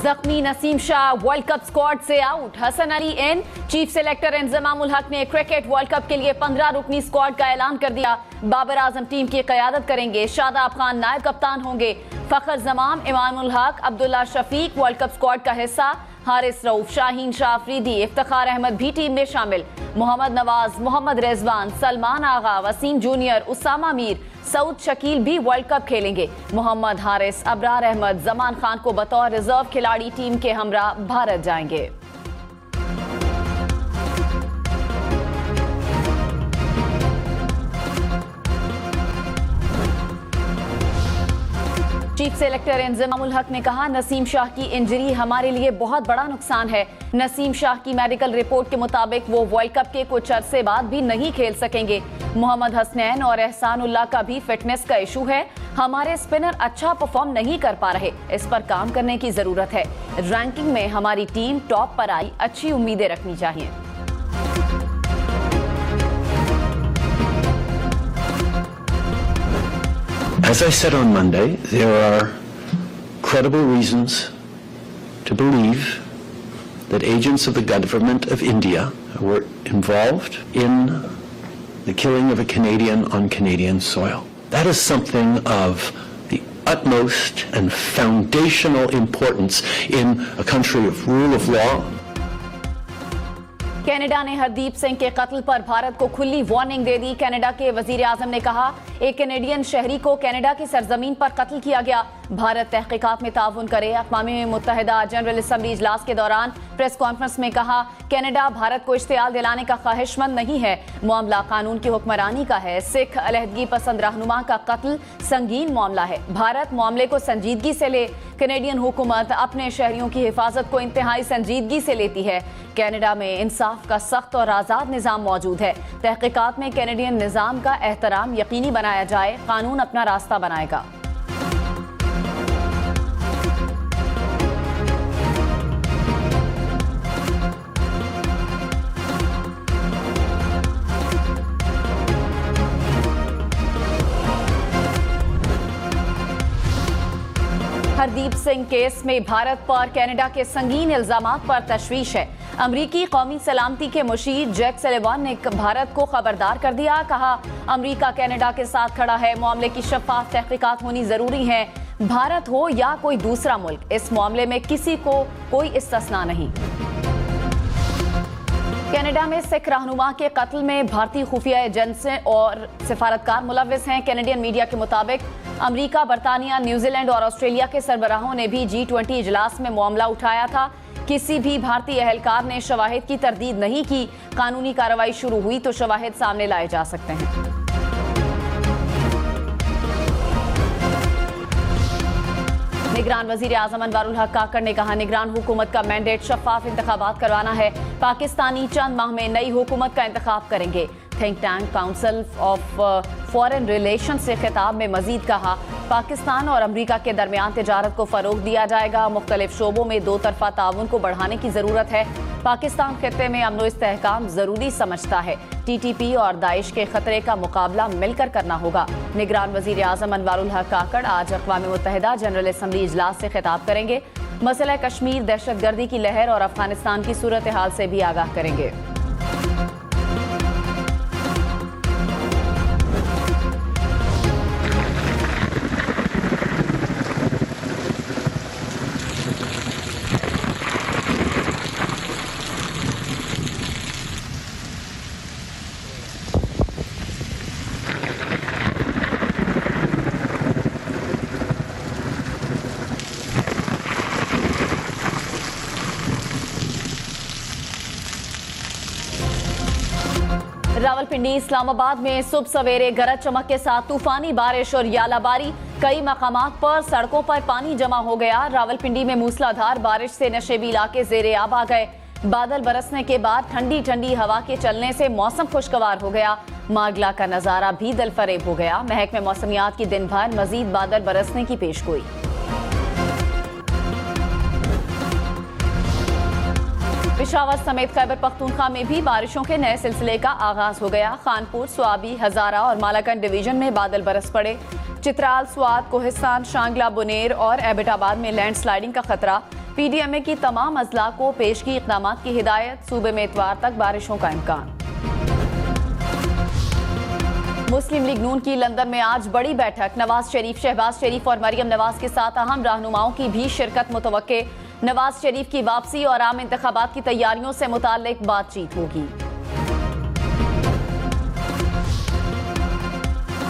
जख्मी Naseem Shah world cup squad से out, Hasan Ali इन। Chief selector Inzamam ul Haq ने क्रिकेट वर्ल्ड कप के लिए 15 रुकनी स्क्वाड का ऐलान कर दिया। बाबर आजम टीम की क़यादत करेंगे, शादाब खान नायब कप्तान होंगे, फखर जमाम, Imam ul Haq, Abdullah Shafique world cup squad का हिस्सा, हारिस रऊफ, शाहीन शाह अफरीदी, इफ्तिखार अहमद भी टीम में शामिल, मोहम्मद नवाज, मोहम्मद रिजवान, सलमान आगा, वसीम जूनियर, उसामा मीर, सऊद शकील भी वर्ल्ड कप खेलेंगे। मोहम्मद हारिस, अबरार अहमद, जमान खान को बतौर रिजर्व खिलाड़ी टीम के हमरा भारत जाएंगे। चीफ सेलेक्टर इंजमाम उल हक ने कहा, नसीम शाह की इंजरी हमारे लिए बहुत बड़ा नुकसान है। नसीम शाह की मेडिकल रिपोर्ट के मुताबिक वो वर्ल्ड कप के कुछ अरसे बाद भी नहीं खेल सकेंगे। मोहम्मद हसनैन और एहसानुल्लाह का भी फिटनेस का इशू है। हमारे स्पिनर अच्छा परफॉर्म नहीं कर पा रहे, इस पर काम करने की जरूरत है। रैंकिंग में हमारी टीम टॉप पर आई, अच्छी उम्मीदें रखनी चाहिए। As I said on Monday, there are credible reasons to believe that agents of the government of India were involved in the killing of a Canadian on Canadian soil. That is something of the utmost and foundational importance in a country of rule of law. Canada ने हरदीप सिंह के कत्ल पर भारत को खुली warning दे दी। Canada के वजीर आजम ने कहा, एक कैनेडियन शहरी को कनाडा की सरजमीन पर कत्ल किया गया। भारत तहकीकात में ताउन करे। अक़वाम मुत्तहिदा जनरल असम्बली इजलास के दौरान प्रेस कॉन्फ्रेंस में कहा, कनाडा भारत को इश्तियाल दिलाने का ख्वाहिशमंद नहीं है, मामला कानून की हुक्मरानी का है। सिख अलहदगी पसंद रहनुमा का कत्ल संगीन मामला है, भारत मामले को संजीदगी से ले। कैनेडियन हुकूमत अपने शहरियों की हिफाजत को इंतहाई संजीदगी से लेती है। कनाडा में इंसाफ का सख्त और आज़ाद निज़ाम मौजूद है। तहकीकात में कैनेडियन निज़ाम का एहतराम यकीनी बनाया जाए, कानून अपना रास्ता बनाएगा। हरदीप सिंह केस में भारत पर कनाडा के संगीन इल्जामात पर तशवीश है। अमरीकी कौमी सलामती के मुशीर जैक सलिवान ने भारत को खबरदार कर दिया। कहा, अमरीका कनाडा के साथ खड़ा है, मामले की शफाफ तहकीकात होनी जरूरी है। भारत हो या कोई दूसरा मुल्क, इस मामले में किसी को कोई इस्तिस्ना नहीं। कनाडा में सिख रहनुमा के कत्ल में भारतीय खुफिया एजेंसी और सिफारतकार मुलविस हैं। कैनेडियन मीडिया के मुताबिक अमेरिका, बरतानिया, न्यूजीलैंड और ऑस्ट्रेलिया के सरबराहों ने भी G20 इजलास में मामला उठाया था। किसी भी भारतीय अहलकार ने शवाहिद की तरदीद नहीं की। कानूनी कार्रवाई शुरू हुई तो शवाहिद सामने लाए जा सकते हैं। निगरान वजीर आजम अनवारुल हक काकड़ ने कहा, निगरान हुकूमत का मैंडेट शफाफ इंतखाबात करवाना है। पाकिस्तानी चंद माह में नई हुकूमत का इंतखाब करेंगे। Think tank council of foreign relation से खिताब में मजीद कहा, पाकिस्तान और अमरीका के दरमियान तिजारत को फरोग दिया जाएगा। मुख्तलिफ शोबों में दो तरफा ताउन को बढ़ाने की जरूरत है। पाकिस्तान खित्ते में अमन व इस्तेहकाम जरूरी समझता है। TTP और दाइश के खतरे का मुकाबला मिलकर करना होगा। निगरान वजीर आजम अनवारुल हक काकड़ आज अक़वाम मुत्तहिदा जनरल असम्बली इजलास से खिताब करेंगे। मसला कश्मीर, दहशतगर्दी की लहर और अफगानिस्तान की सूरत हाल से भी आगाह करेंगे। रावलपिंडी, इस्लामाबाद में सुबह सवेरे गरज चमक के साथ तूफानी बारिश और यालाबारी। कई मकामात पर सड़कों पर पानी जमा हो गया। रावलपिंडी में मूसलाधार बारिश से नशेबी इलाके ज़ेरे आब आ गए। बादल बरसने के बाद ठंडी ठंडी हवा के चलने से मौसम खुशगवार हो गया। मागला का नजारा भी दिलफरेब हो गया। महकमे मौसमियात की दिन भर मजीद बादल बरसने की पेशगोई। पेशावर समेत खैबर पख्तूनख्वा में भी बारिशों के नए सिलसिले का आगाज हो गया। खानपुर, स्वाबी, हजारा और मालाकंड डिवीजन में बादल बरस पड़े। चित्राल, स्वात, कोहिस्तान, शांगला, बुनेर और एबटाबाद में लैंडस्लाइडिंग का खतरा। पीडीएमए की तमाम अजला को पेशगी इक़दामात की हिदायत, सूबे में इतवार तक बारिशों का इम्कान। मुस्लिम लीग नून की लंदन में आज बड़ी बैठक, नवाज शरीफ, शहबाज शरीफ और मरियम नवाज के साथ अहम रहनुमाओं की भी शिरकत मुतवक्के। नवाज शरीफ की वापसी और आम इंतखाबात की तैयारियों से मुताल्लिक बातचीत होगी।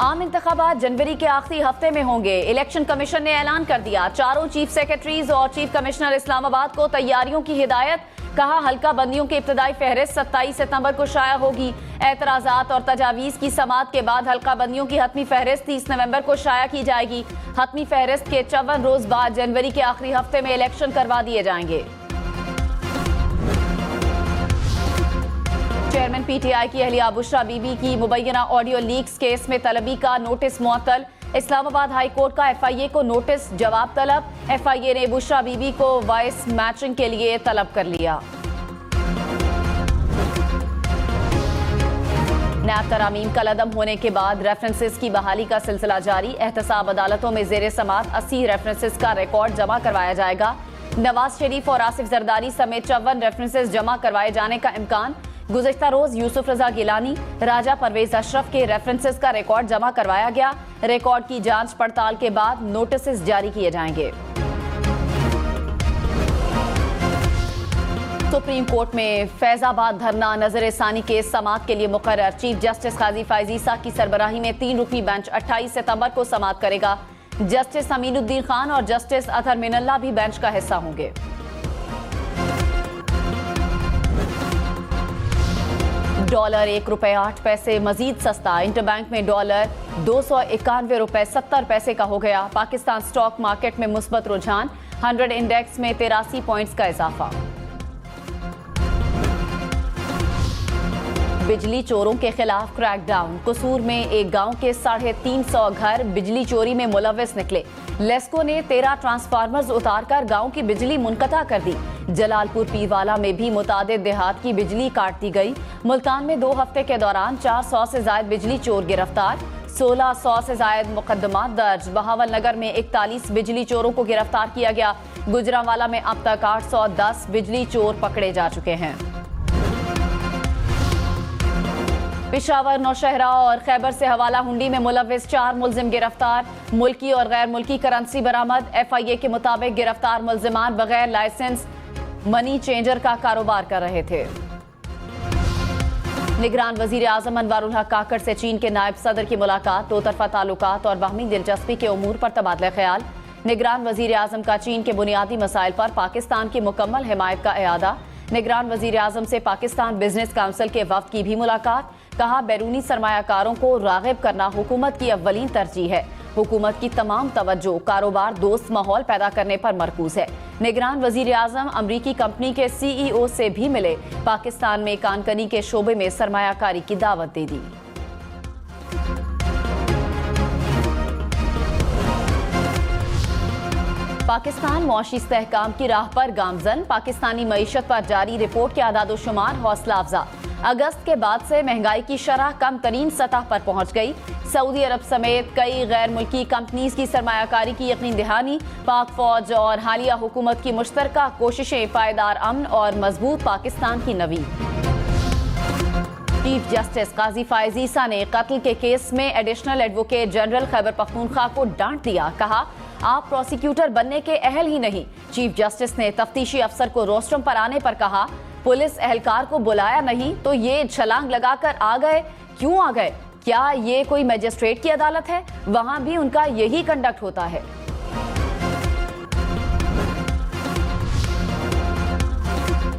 आम इंतखाबात जनवरी के आखिरी हफ्ते में होंगे। इलेक्शन कमीशन ने ऐलान कर दिया, चारों चीफ सेक्रेटरीज और चीफ कमिश्नर इस्लामाबाद को तैयारियों की हिदायत। कहा, हल्का बंदियों की इब्तदाई फहरिस्त 27 सितंबर को शाया होगी। एतराजात और तजावीज़ की समाअत के बाद हल्का बंदियों की हतमी फहरिस्त 30 नवंबर को शाया की जाएगी। हतमी फहरिस्त के 54 रोज बाद जनवरी के आखिरी हफ्ते में इलेक्शन करवा दिए जाएंगे। चेयरमैन पीटीआई की अहलिया बुशरा बीबी की मुबैना ऑडियो लीक्स केस में तलबी का नोटिस मुअत्तल। इस्लामाबाद हाई कोर्ट का एफआईए को नोटिस, जवाब तलब। एफआईए ने बुशरा बीबी को वॉइस मैचिंग के लिए तलब कर लिया। नैब तरामीम कल अदम होने के बाद रेफरेंसेस की बहाली का सिलसिला जारी। एहतसाब अदालतों में जेर समाअत 80 रेफरेंसेस का रिकॉर्ड जमा करवाया जाएगा। नवाज शरीफ और आसिफ जरदारी समेत 54 रेफरेंसेस जमा करवाए जाने का इम्कान। गुज़िश्ता रोज यूसुफ रजा गिलानी, राजा परवेज अशरफ के रेफरेंसेस का रिकॉर्ड जमा करवाया गया। रिकॉर्ड की जांच पड़ताल के बाद नोटिस जारी किए जाएंगे। सुप्रीम कोर्ट में फैजाबाद धरना नजर सानी के समाअत के लिए मुकर्रर। चीफ जस्टिस काजी फायज ईसा की सरबराही में 3 रुकनी बेंच 28 सितंबर को समाअत करेगा। जस्टिस अमीनुद्दीन खान और जस्टिस अतहर मिनल्ला भी बेंच का हिस्सा होंगे। डॉलर ₹1.08 मजीद सस्ता। इंटरबैंक में डॉलर ₹291.70 का हो गया। पाकिस्तान स्टॉक मार्केट में मुस्बत रुझान, 100 इंडेक्स में 83 पॉइंट्स का इजाफा। बिजली चोरों के खिलाफ क्रैकडाउन। कसूर में एक गांव के 350 घर बिजली चोरी में मुलव्विस निकले। लेस्को ने 13 ट्रांसफार्मर्स उतारकर गांव की बिजली मुनक़ता कर दी। जलालपुर पीरवाला में भी मुतादिद देहात की बिजली काट दी गई। मुल्तान में 2 हफ्ते के दौरान 400 से ज्यादा बिजली चोर गिरफ्तार, 1600 से ज्यादा मुकदमा दर्ज। बहावल नगर में 41 बिजली चोरों को गिरफ्तार किया गया। गुजरांवाला में अब तक 810 बिजली चोर पकड़े जा चुके हैं। पेशावर, नौशहरा और खैबर से हवाला हुंडी में मुलव्विस 4 मुलजिम गिरफ्तार। मुल्की और गैर मुल्की करेंसी बरामद। एफआईए के मुताबिक गिरफ्तार मुलजिमान बगैर लाइसेंस मनी चेंजर का कारोबार कर रहे थे। निगरान वजीर आजम अनवारुल हक काकड़ से चीन के नायब सदर की मुलाकात। 2 तरफा ताल्लुकात और बाहमी दिलचस्पी के उमूर पर तबादला ख्याल। निगरान वजीर आजम का चीन के बुनियादी मसाइल पर पाकिस्तान की मुकम्मल हिमायत का इयादा। निगरान वजीर आजम से पाकिस्तान बिजनेस काउंसिल के वफ्द की भी मुलाकात। कहा, बैरूनी सरमायाकारों को राग़िब करना हुकूमत की अव्वलीन तरजीह है। हुकूमत की तमाम तवज्जो कारोबार दोस्त माहौल पैदा करने पर मरकूज है। निगरान वजीर आजम अमरीकी कंपनी के CEO से भी मिले। पाकिस्तान में कानकनी के शोबे में सरमायाकारी की दावत दे दी। पाकिस्तान मौशी इस्तेहकाम की राह पर गामजन। पाकिस्तानी मईशत पर जारी रिपोर्ट के आदादोशुमार हौसला अफजा। अगस्त के बाद से महंगाई की शरह कम तरीन सतह पर पहुंच गई। सऊदी अरब समेत कई गैर मुल्की कंपनीज की सरमायाकारी की यकीन दहानी। पाक फौज और हालिया हुकूमत की मुश्तरका कोशिशें पायदार अमन और मजबूत पाकिस्तान की नवीद। चीफ जस्टिस काजी फायज ईसा ने कत्ल के केस में additional advocate general Khyber Pakhtunkhwa को डांट दिया। कहा, आप प्रोसिक्यूटर बनने के अहल ही नहीं। चीफ जस्टिस ने तफ्तीशी अफसर को रोस्ट्रम पर आने पर कहा, पुलिस एहलकार को बुलाया नहीं तो ये छलांग लगाकर आ गए। क्यों आ गए? क्या ये कोई मजिस्ट्रेट की अदालत है? वहां भी उनका यही कंडक्ट होता है।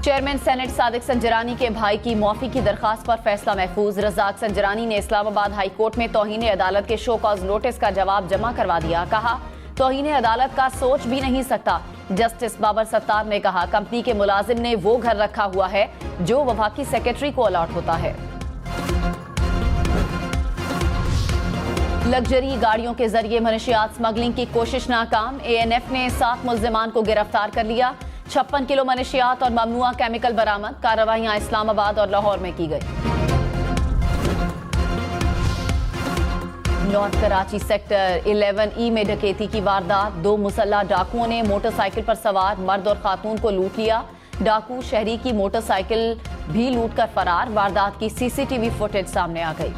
चेयरमैन सेनेट सादिक संजरानी के भाई की माफी की दरखास्त पर फैसला महफूज। रज़ाक संजरानी ने इस्लामाबाद हाई कोर्ट में तौहीन अदालत के शो कॉज नोटिस का जवाब जमा करवा दिया। कहा, तौहीन अदालत का सोच भी नहीं सकता। जस्टिस बाबर सत्तार ने कहा, कंपनी के मुलाजिम ने वो घर रखा हुआ है जो वफाकी सेक्रेटरी को अलॉट होता है। लग्जरी गाड़ियों के जरिए मनशियात स्मगलिंग की कोशिश नाकाम। ANF ने 7 मुल्जिमान को गिरफ्तार कर लिया। 56 किलो मनशियात और ममनुआ केमिकल बरामद। कार्रवाइयां इस्लामाबाद और लाहौर में की गई। नॉर्थ कराची सेक्टर 11E में डकैती की वारदात। 2 मुसल्लह डाकुओं ने मोटरसाइकिल पर सवार मर्द और खातून को लूट लिया। डाकू शहरी की मोटरसाइकिल भी लूटकर फरार। वारदात की सीसीटीवी फुटेज सामने आ गई।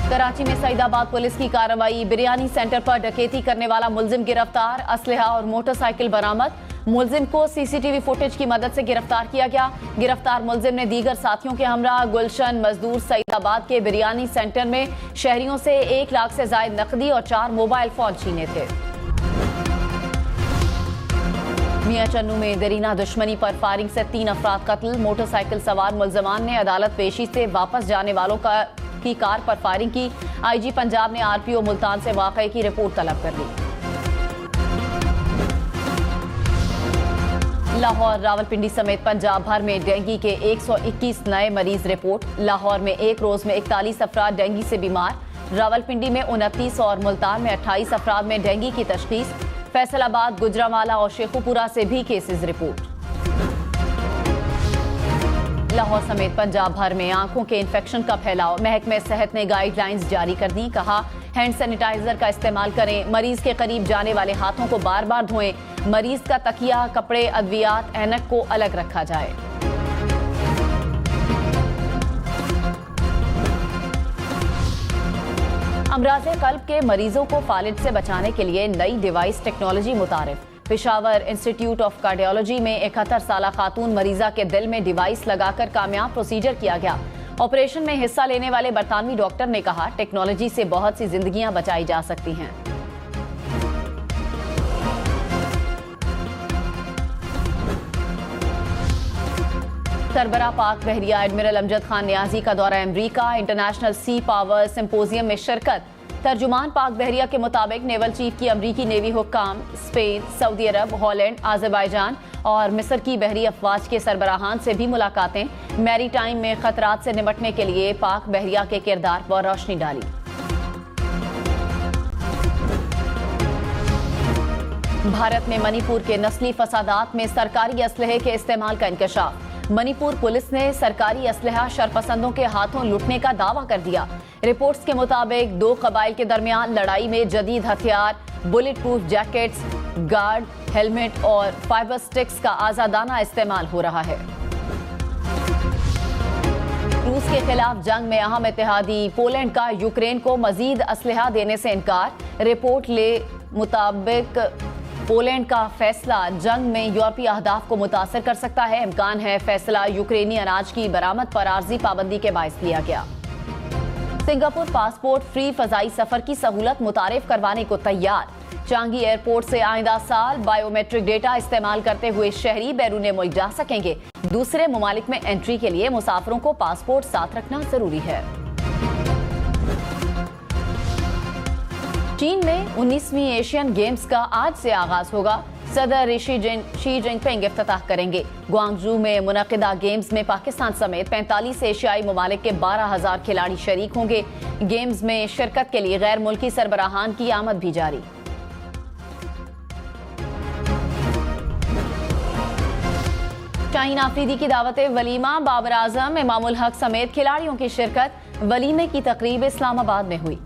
कराची में सईदाबाद पुलिस की कार्रवाई। बिरयानी सेंटर पर डकैती करने वाला मुलजिम गिरफ्तार। असलहा और मोटरसाइकिल बरामद। मुलजिम को सीसीटीवी फुटेज की मदद से गिरफ्तार किया गया। गिरफ्तार मुलजिम ने दीगर साथियों के हमरा गुलशन मजदूर सईदाबाद के बिरयानी सेंटर में शहरियों से 1 लाख से ज्यादा नकदी और 4 मोबाइल फोन छीने थे। मियां चन्नू में दरीना दुश्मनी पर फायरिंग से 3 अफराद कत्ल। मोटरसाइकिल सवार मुलजमान ने अदालत पेशी से वापस जाने वालों की कार पर फायरिंग की। आईजी पंजाब ने आरपीओ मुल्तान से वाकये की रिपोर्ट तलब कर ली। लाहौर रावलपिंडी समेत पंजाब भर में डेंगू के 121 नए मरीज रिपोर्ट। लाहौर में एक रोज में 41 अफराद डेंगू से बीमार। रावलपिंडी में 29 और मुल्तान में 28 अफराद में डेंगू की तशखीस। फैसलाबाद, गुजरांवाला और शेखुपुरा से भी केसेस रिपोर्ट। लाहौर समेत पंजाब भर में आंखों के इन्फेक्शन का फैलाव। महकमे सेहत ने गाइडलाइंस जारी कर दी। कहा, हैंड सैनिटाइजर का इस्तेमाल करें। मरीज के करीब जाने वाले हाथों को बार बार धोएं। मरीज का तकिया, कपड़े, अद्वियात, ऐनक को अलग रखा जाए। अमराज़े कल्ब के मरीजों को फालिज से बचाने के लिए नई डिवाइस टेक्नोलॉजी मुतारिफ। पेशावर इंस्टीट्यूट ऑफ कार्डियोलॉजी में 71 साला खातून मरीजा के दिल में डिवाइस लगाकर कामयाब प्रोसीजर किया गया। ऑपरेशन में हिस्सा लेने वाले बरतानवी डॉक्टर ने कहा, टेक्नोलॉजी से बहुत सी जिंदगियां बचाई जा सकती हैं। सरबरा पाक बहरिया एडमिरल अमजद खान नियाजी का दौरा अमरीका। इंटरनेशनल सी पावर सिंपोजियम में शिरकत। तर्जुमान पाक बहरिया के मुताबिक नेवल चीफ की अमरीकी नेवी हुक्काम, स्पेन, सऊदी अरब, हॉलैंड, आज़रबाईजान और मिस्र की बहरी अफवाज के सरबराहान से भी मुलाकातें। मैरी टाइम में खतरात से निपटने के लिए पाक बहरिया के किरदार पर रोशनी डाली। भारत में मणिपुर के नस्ली फसादात में सरकारी असलहे के इस्तेमाल का इंकशाफ। मणिपुर पुलिस ने सरकारी असलहा शरपसंदों के हाथों लुटने का दावा कर दिया। रिपोर्ट्स के मुताबिक 2 कबाइल के दरमियान लड़ाई में जदीद हथियार, bullet proof jackets, guard, helmet और फाइबर स्टिक्स का आजादाना इस्तेमाल हो रहा है। रूस के खिलाफ जंग में अहम इत्तेहादी पोलैंड का यूक्रेन को मजीद असलहा देने से इनकार। रिपोर्ट ले मुताबिक पोलैंड का फैसला जंग में यूरोपीय अहदाफ को मुतासर कर सकता है। इम्कान है फैसला यूक्रेनी अनाज की बरामद पर आर्जी पाबंदी के बायस लिया गया। सिंगापुर पासपोर्ट फ्री फजाई सफर की सहूलत मुतारिफ करवाने को तैयार। चांगी एयरपोर्ट से आइंदा साल बायोमेट्रिक डेटा इस्तेमाल करते हुए शहरी बैरून मुल्क जा सकेंगे। दूसरे ममालिक में एंट्री के लिए मुसाफिरों को पासपोर्ट साथ रखना जरूरी है। चीन में 19वीं एशियन गेम्स का आज से आगाज होगा। सदर शी जिनपिंग इफ्तिताह करेंगे। ग्वांगजू में मुनक़िदा गेम्स में पाकिस्तान समेत 45 एशियाई ममालिक के 12,000 खिलाड़ी शरीक होंगे। गेम्स में शिरकत के लिए गैर मुल्की सरबराहान की आमद भी जारी। शाहीन आफरीदी की दावत वलीमा, बाबर आजम, इमामुल हक समेत खिलाड़ियों की शिरकत। वलीमे की तकरीब इस्लामाबाद में हुई।